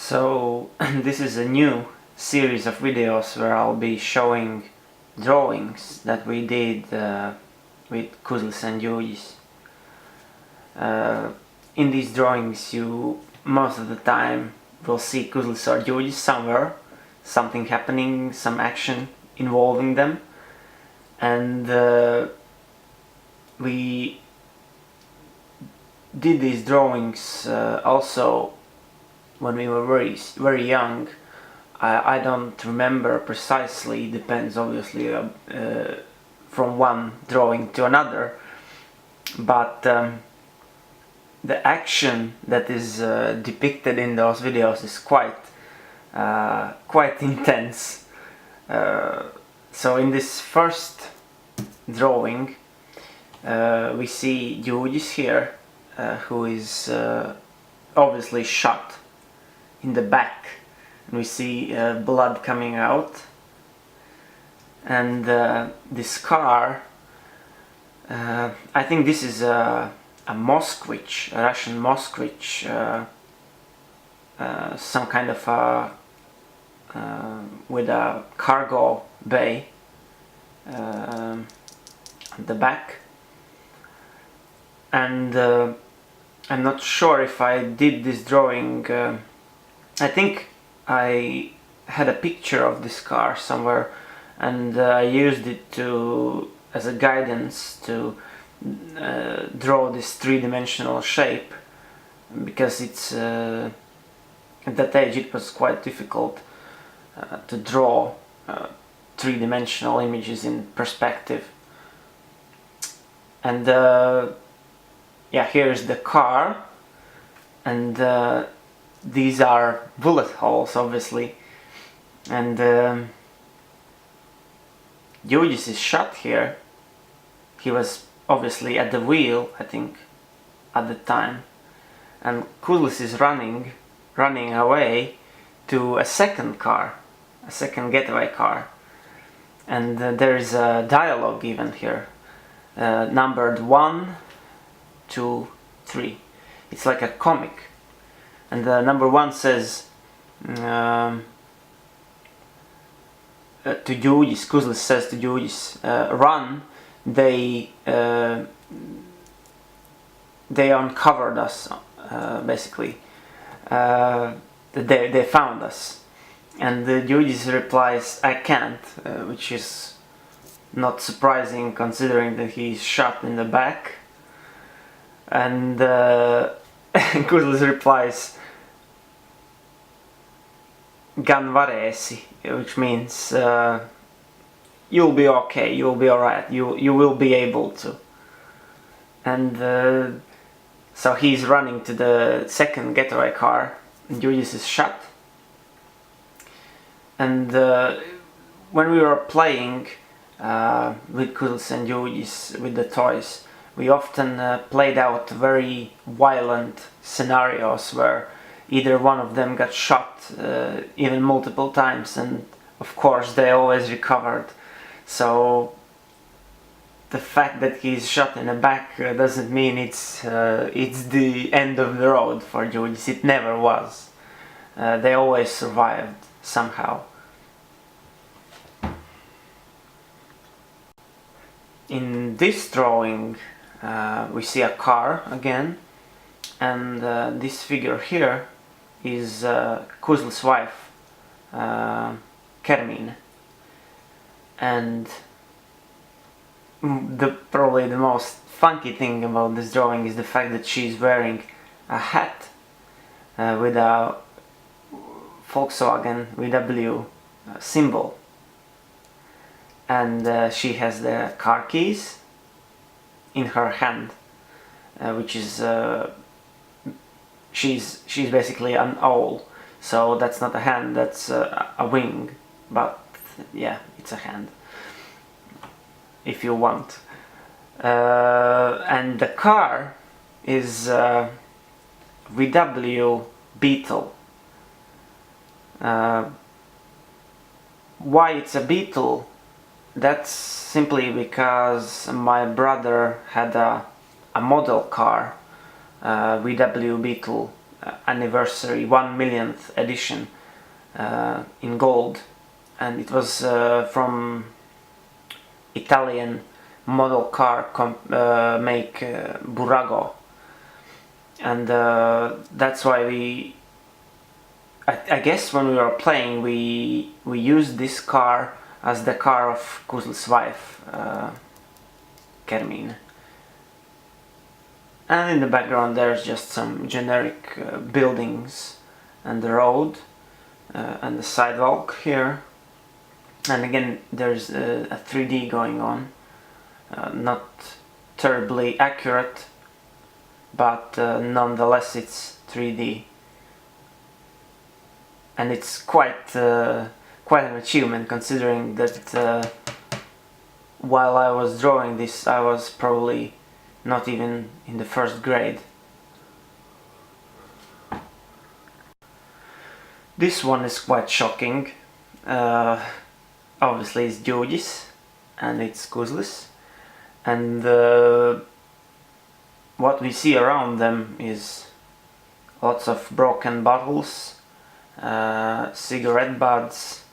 So this is a new series of videos where I'll be showing drawings that we did with Kuzlis and Judis. In these drawings you most of the time will see Kuzlis or Judis somewhere, something happening, some action involving them, and we did these drawings also when we were very young. I don't remember precisely, depends obviously from one drawing to another, but the action that is depicted in those videos is quite intense. So in this first drawing we see Judis here, who is obviously shot in the back, and we see blood coming out, and this scar, I think this is a Moskvich, a Russian Moskvich, some kind of with a cargo bay at the back, and I'm not sure if I did this drawing. I think I had a picture of this car somewhere, and I used it as a guidance to draw this three-dimensional shape, because it's at that age it was quite difficult to draw three-dimensional images in perspective. And yeah, here's the car, and these are bullet holes, obviously, and Judis is shot here. He was obviously at the wheel, I think, at the time, and Kuzlis is running away to a second car, a second getaway car, and there is a dialogue even here, numbered 1, 2, 3. It's like a comic. And number 1 says to Judis, Kuzlis says to Judis, run, they uncovered us, basically. They found us. And Judis replies, I can't, which is not surprising considering that he's shot in the back. And Kuzlis replies, gan varēsi, which means you'll be okay, you'll be alright, you will be able to. And so he's running to the second getaway car, and Judis is shot. And when we were playing with Kuzlis and Judis with the toys, we often played out very violent scenarios where either one of them got shot even multiple times, and of course they always recovered. So the fact that he's shot in the back doesn't mean it's the end of the road for Judis. It never was. They always survived somehow. In this drawing we see a car again, and this figure here is Kuzlis' wife, Kermine, and probably the most funky thing about this drawing is the fact that she's wearing a hat with a Volkswagen VW symbol, and she has the car keys in her hand, which is she's basically an owl, so that's not a hand, that's a wing, but yeah, it's a hand if you want. And the car is VW Beetle. Why it's a Beetle? That's simply because my brother had a model car, VW Beetle anniversary 1 millionth edition in gold, and it was from Italian model car make Burago, and that's why I guess when we were playing we used this car as the car of Kuzl's wife, Kermin. And in the background there's just some generic buildings and the road and the sidewalk here. And again there's a 3D going on, not terribly accurate, but nonetheless it's 3D. And it's quite an achievement, considering that while I was drawing this I was probably not even in the first grade. This one is quite shocking. Obviously it's Györgyis and it's Kuzlis, and what we see around them is lots of broken bottles, cigarette butts,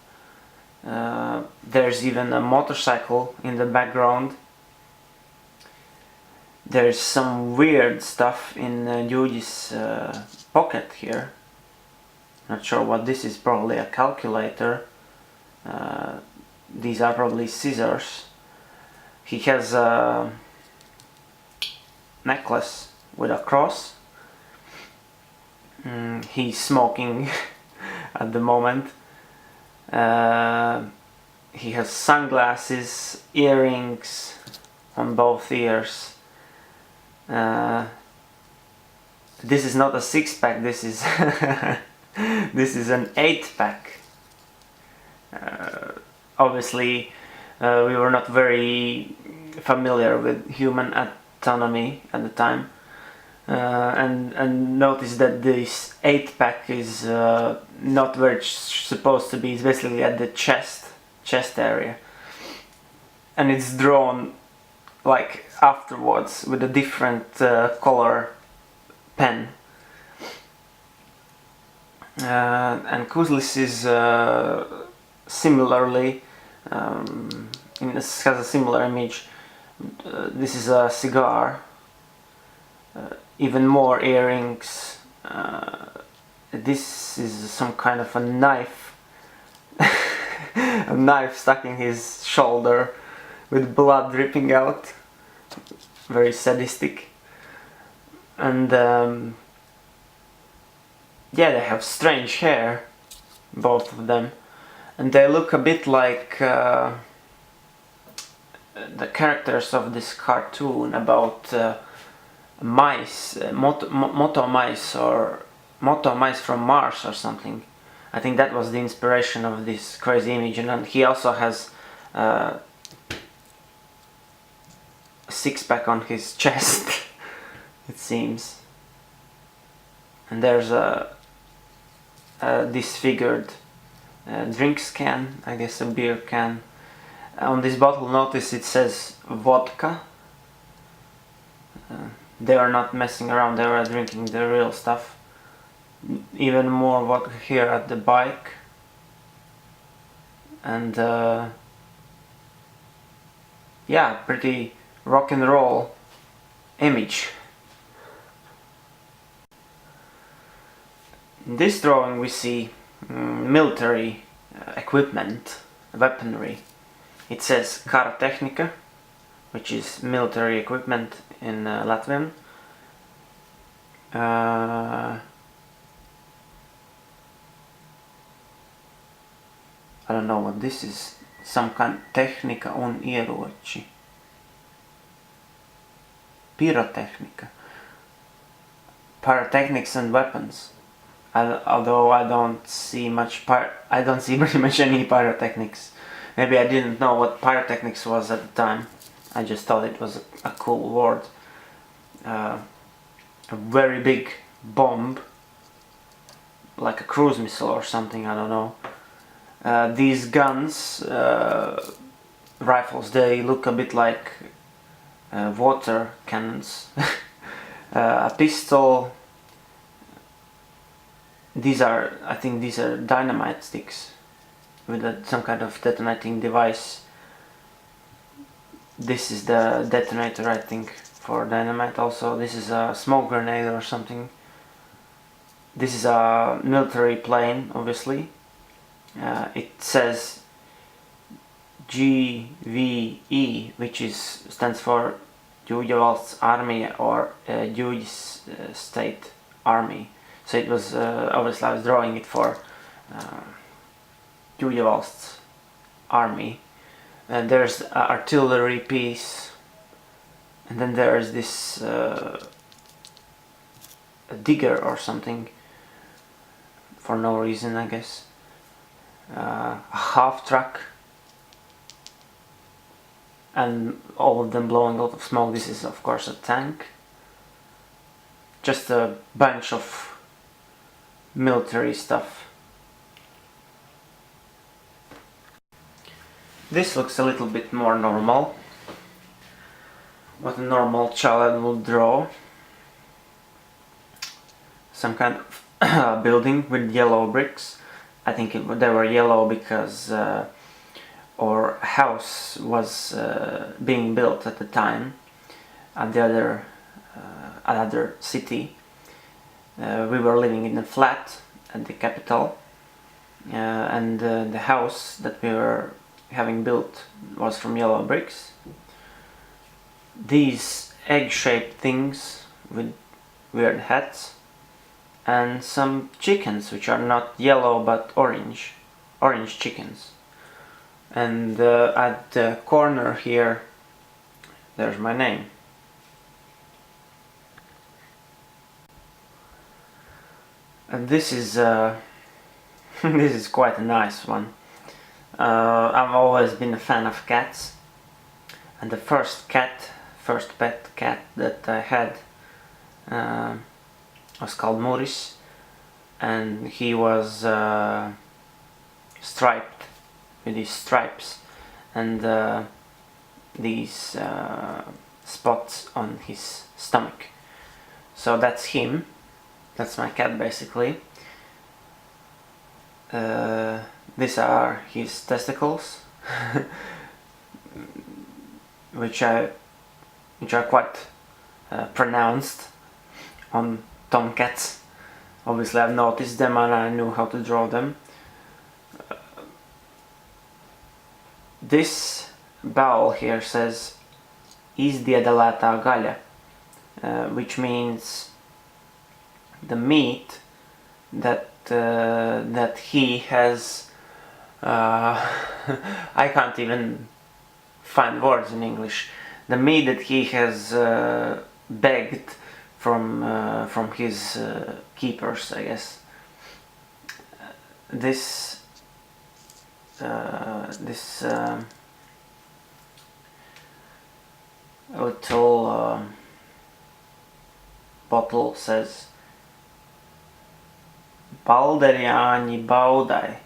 there's even a motorcycle in the background. There's some weird stuff in Györgyis' pocket here. Not sure what this is, probably a calculator. These are probably scissors. He has a necklace with a cross. He's smoking at the moment. He has sunglasses, earrings on both ears. This is not a 6-pack, this is this is an 8-pack. Obviously we were not very familiar with human anatomy at the time, and notice that this 8-pack is not where it's supposed to be. It's basically at the chest area, and it's drawn like afterwards with a different color pen. And Kuzlis is similarly has a similar image. This is a cigar, even more earrings. This is some kind of a knife, a knife stuck in his shoulder with blood dripping out. Very sadistic. And yeah, they have strange hair, both of them, and they look a bit like the characters of this cartoon about mice, Moto mice, or Moto mice from Mars or something. I think that was the inspiration of this crazy image. And he also has a 6-pack on his chest, it seems. And there's a disfigured drinks can, I guess a beer can. On this bottle, notice it says vodka. They are not messing around, they are drinking the real stuff. Even more vodka here at the bike. And yeah, pretty rock and roll image. In this drawing we see military equipment, weaponry. It says Kara Tehnika, which is military equipment in Latvian. I don't know what this is. Some kind tehnika un ieroči. Pyrotechnica. Pyrotechnics and weapons. Although I don't see very much any pyrotechnics. Maybe I didn't know what pyrotechnics was at the time. I just thought it was a cool word. A very big bomb, like a cruise missile or something, I don't know. These guns, rifles, they look a bit like water cannons. A pistol, I think these are dynamite sticks with some kind of detonating device. This is the detonator, I think, for dynamite. Also, this is a smoke grenade or something. This is a military plane, obviously. It says GVE, which stands for Jugevalsts Army, or Juge's State Army. So it was obviously I was drawing it for Jugevalsts Army. And there's an artillery piece, and then there's this a digger or something, for no reason, I guess. A half track, and all of them blowing a lot of smoke. This is of course a tank. Just a bunch of military stuff. This looks a little bit more normal, what a normal child would draw. Some kind of building with yellow bricks. I think they were yellow because our house was being built at the time at the another city. We were living in a flat at the capital, and the house that we were having built was from yellow bricks. These egg-shaped things with weird hats, and some chickens which are not yellow but orange chickens. And at the corner here there's my name. And this is this is quite a nice one. I've always been a fan of cats, and the first pet cat that I had was called Maurice, and he was striped with these stripes and these spots on his stomach. So that's him. That's my cat, basically. These are his testicles, which are quite pronounced on tomcats. Obviously, I've noticed them and I knew how to draw them. This vowel here says izdiedalētā gaļa, which means the meat that he has. I can't even find words in English. The meat that he has begged from his keepers, I guess. This little bottle says Balderjāņi baudai,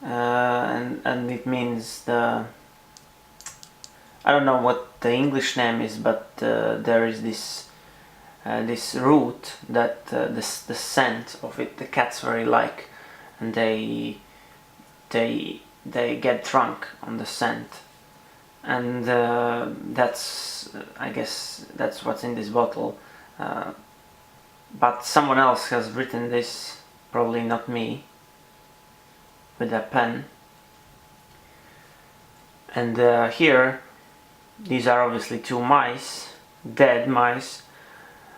and it means I don't know what the English name is, but there is this root that the scent of it the cats very like, and they get drunk on the scent, and that's I guess that's what's in this bottle. But someone else has written this, probably not me, with a pen. And here, these are obviously two mice, dead mice,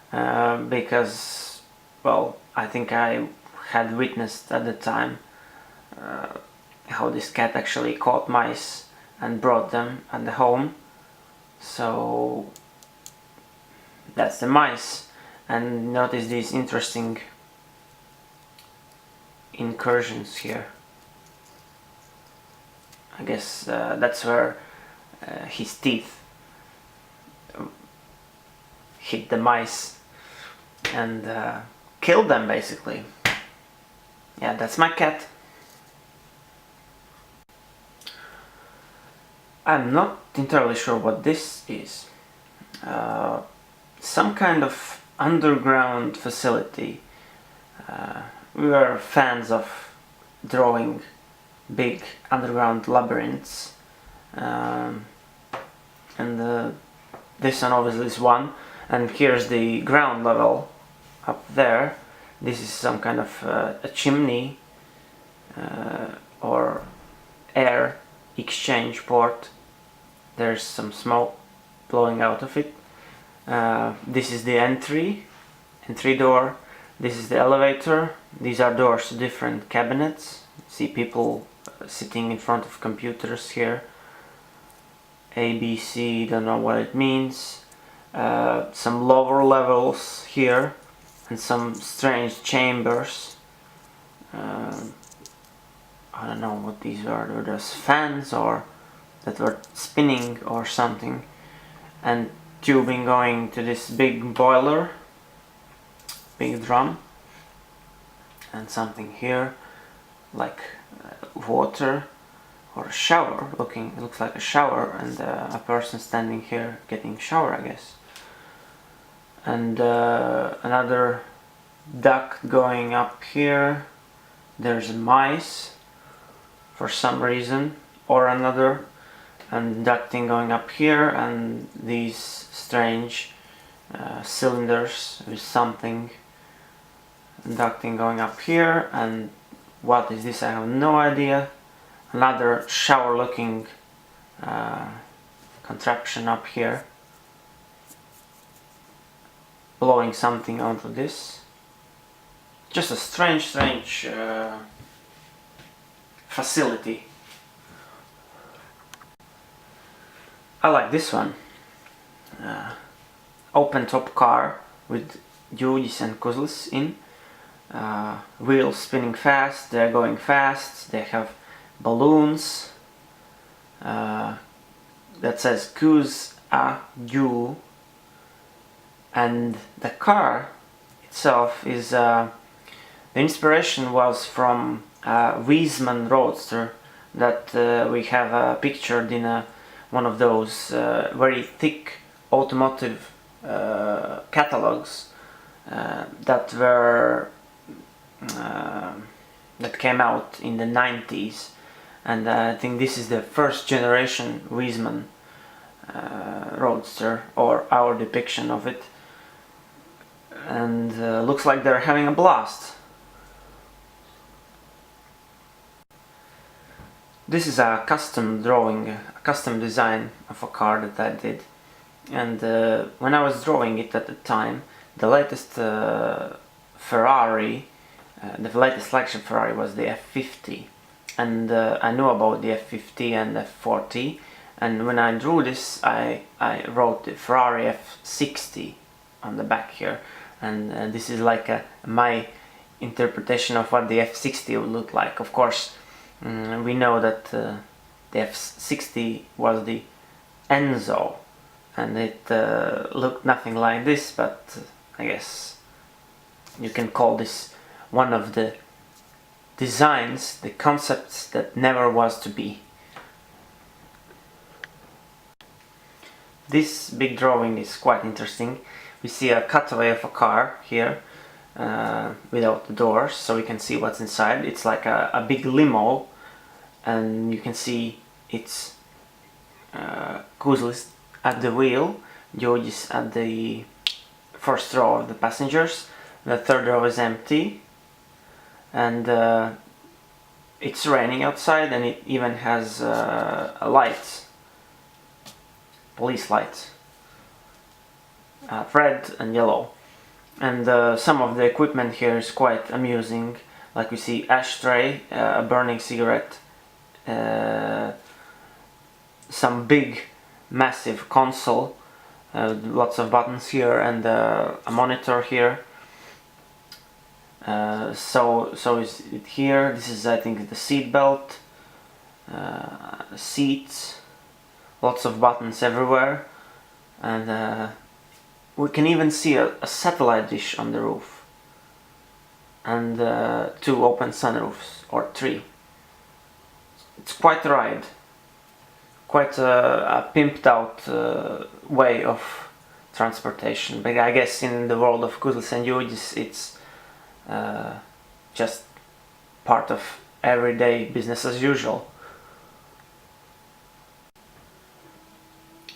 because, well, I think I had witnessed at the time how this cat actually caught mice and brought them at the home. So that's the mice. And notice these interesting incursions here. I guess that's where his teeth hit the mice and killed them, basically. Yeah, that's my cat. I'm not entirely sure what this is. Some kind of underground facility We were fans of drawing big underground labyrinths, and this one obviously is one. And here's the ground level up there. This is some kind of a chimney or air exchange port. There's some smoke blowing out of it. This is the entry door. This is the elevator. These are doors to different cabinets. See people sitting in front of computers here. A, B, C, don't know what it means. Some lower levels here and some strange chambers. I don't know what these are. Were those fans or that were spinning or something? And tubing going to this big boiler, big drum, and something here like water or a shower. It looks like a shower, and a person standing here getting shower, I guess. And another duct going up here. There's mice for some reason or another, and ducting going up here, and these strange cylinders with something, ducting going up here. And what is this? I have no idea. Another shower looking contraption up here, blowing something onto this. Just a strange facility. I like this one. Open top car with Yudis and Kuzls in. Wheels spinning fast, they're going fast, they have balloons that says Kuz A Yu, and the car itself is the inspiration was from Wiesmann Roadster that we have pictured in one of those very thick automotive catalogs that were that came out in the 90s, and I think this is the first generation Wiesmann Roadster, or our depiction of it, and looks like they're having a blast. This is a custom drawing, a custom design of a car that I did, and when I was drawing it at the time, the latest Ferrari, the latest flagship Ferrari was the F50, and I knew about the F50 and F40, and when I drew this I wrote the Ferrari F60 on the back here, and this is like my interpretation of what the F60 would look like. Of course, we know that the F60 was the Enzo, and it looked nothing like this, but I guess you can call this one of the designs, the concepts that never was to be. This big drawing is quite interesting. We see a cutaway of a car here without the doors, so we can see what's inside. It's like a big limo, and you can see it's Kuzlis at the wheel, Georgis at the first row of the passengers. The third row is empty, and it's raining outside, and it even has a light, police lights, red and yellow. And some of the equipment here is quite amusing, like we see ashtray, a burning cigarette, some big massive console, lots of buttons here, and a monitor here. So is it here. This is, I think, the seat belt, seats, lots of buttons everywhere, and we can even see a satellite dish on the roof, and 2 open sunroofs, or 3. It's quite a ride, quite a pimped out way of transportation. But I guess in the world of Kuzlis and Yudis it's just part of everyday business as usual.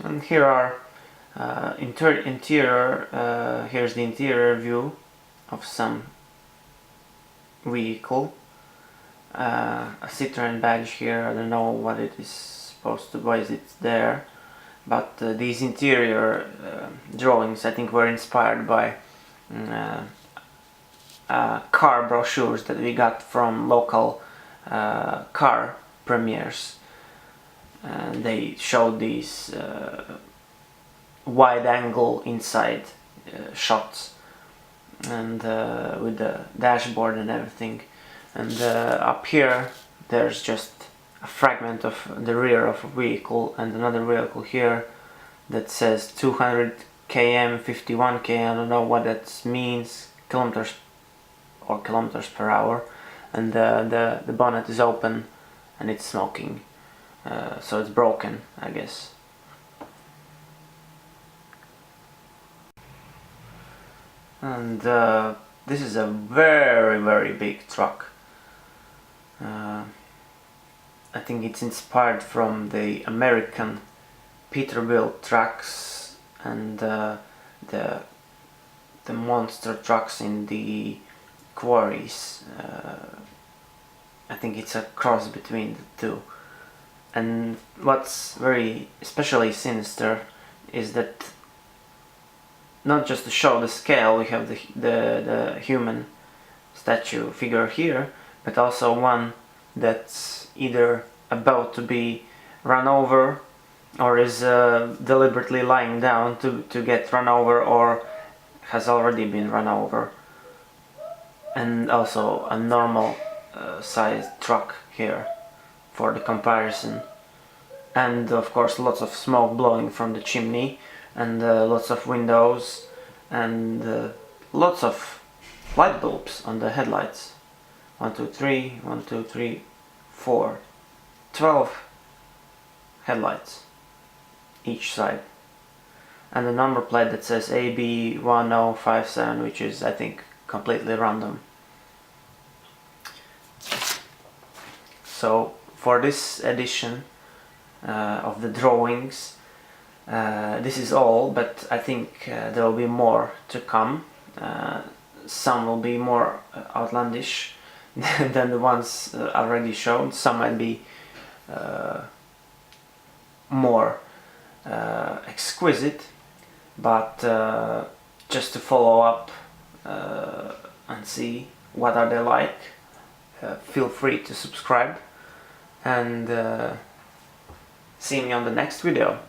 And here are interior. Here's the interior view of some vehicle. A Citroen badge here. I don't know what it is supposed to. Why is it there? But these interior drawings, I think, were inspired by car brochures that we got from local car premieres, and they showed these wide angle inside shots, and with the dashboard and everything. And up here there's just a fragment of the rear of a vehicle and another vehicle here that says 200 km, 51 km, I don't know what that means, kilometers per hour. And the bonnet is open and it's smoking, so it's broken, I guess. And this is a very big truck. I think it's inspired from the American Peterbilt trucks and the monster trucks in the quarries. I think it's a cross between the two. And what's very especially sinister is that, not just to show the scale, we have the human statue figure here, but also one that's either about to be run over or is deliberately lying down to get run over, or has already been run over. And also a normal sized truck here for the comparison. And of course lots of smoke blowing from the chimney, and lots of windows, and lots of light bulbs on the headlights. 1, 2, 3, 1, 2, 3, 4, 12 headlights each side, and a number plate that says AB1057, which is, I think, completely random. So for this edition of the drawings, this is all, but I think there will be more to come. Some will be more outlandish than the ones already shown. Some might be more exquisite, but just to follow up and see what are they like, feel free to subscribe, and see me on the next video.